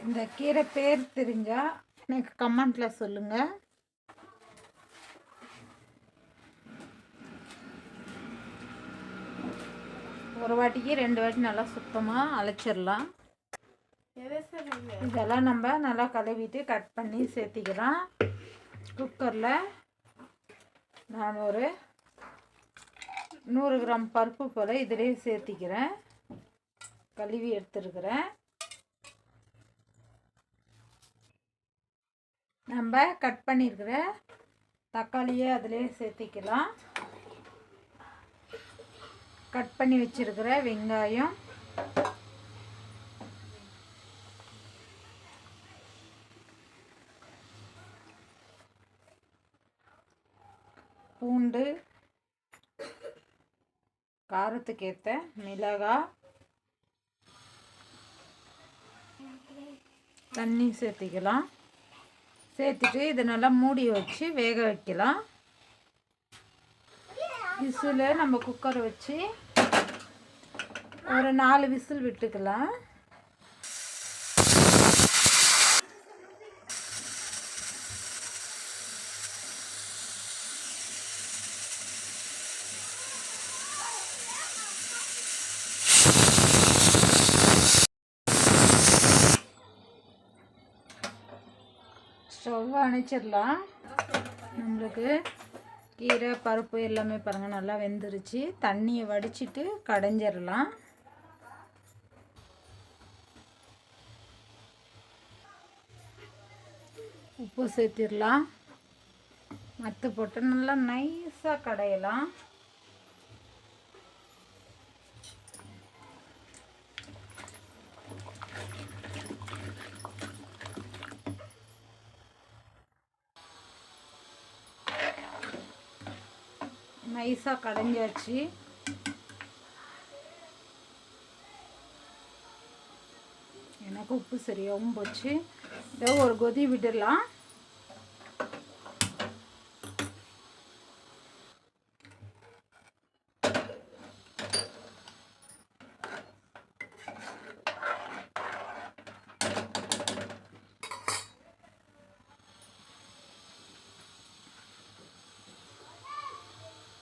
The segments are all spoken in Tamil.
இந்த கீரை பேர் தெரிஞ்சால் எனக்கு கமெண்ட்டில் சொல்லுங்கள். ஒரு வாட்டிக்கு 2 வாட்டி நல்லா சுத்தமாக அழைச்சிடலாம். இதெல்லாம் நம்ம நல்லா கழுவிட்டு கட் பண்ணி சேர்த்திக்கலாம். குக்கரில் நான் ஒரு 100 கிராம் பருப்பு போல் இதிலே சேர்த்திக்கிறேன். கழுவி எடுத்துருக்கிறேன். நம்ம கட் பண்ணியிருக்கிற தக்காளியை அதிலே சேர்த்திக்கலாம். கட் பண்ணி வச்சிருக்கிற வெங்காயம், பூண்டு, காரத்துக்கு ஏற்ற மிளகாய், தண்ணி சேர்த்திக்கலாம். சேர்த்துட்டு இதை நல்லா மூடி வச்சு வேக வைக்கலாம். விசில் நம்ம குக்கரை வச்சு ஒரு 4 விசில் விட்டுக்கலாம். ஸ்டவ் அணைச்சிடலாம். நம்மளுக்கு கீரை பருப்பு எல்லாமே பாருங்கள் நல்லா வெந்துருச்சு. தண்ணியை வடிச்சிட்டு கடைஞ்சிடலாம். உப்பு சேர்த்திடலாம். மத்து போட்டு நல்லா நைஸாக கடையலாம். நைஸாக கடைஞ்சாச்சு. எனக்கு உப்பு சரியாகவும் போச்சு. இதை ஒரு கொதி விடலாம்.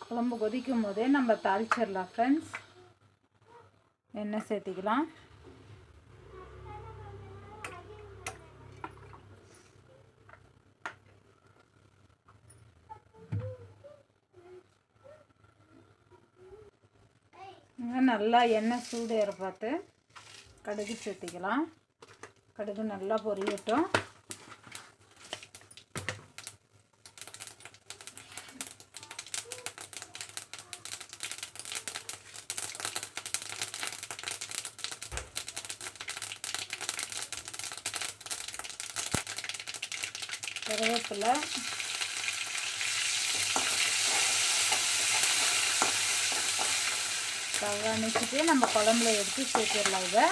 குழம்பு கொதிக்கும் போதே நம்ம தாளிச்சிடலாம் ஃப்ரெண்ட்ஸ். எண்ணெய் சேர்த்திக்கலாம். நல்லா எண்ணெய் சூடு ஏற பார்த்து கடுகு சேர்த்திக்கலாம். கடுகு நல்லா பொரியட்டும். கருவேப்பிலை, ஸ்டவ் அணைச்சிட்டு நம்ம குழம்புல எடுத்து சேர்த்துடலாம். இதை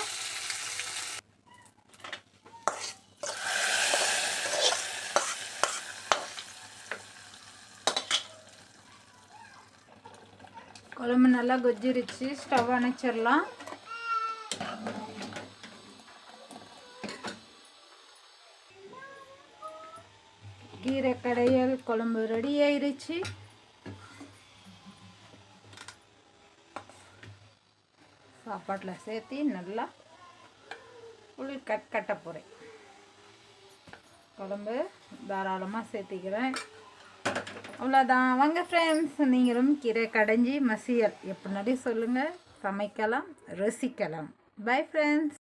குழம்பு நல்லா கொதிச்சிருச்சு. ஸ்டவ் அணைச்சிடலாம். கீரை கடையல் குழம்பு ரெடி ஆயிருச்சு. சாப்பாட்டில் சேர்த்து நல்லா புளி கட்ட போகிறேன். குழம்பு தாராளமாக சேர்த்திக்கிறேன். அவ்வளோதான். வாங்க ஃப்ரெண்ட்ஸ், நீங்களும் கீரை கடைஞ்சி மசியல் எப்படின்னாடி சொல்லுங்கள். சமைக்கலாம், ருசிக்கலாம். Bye friends.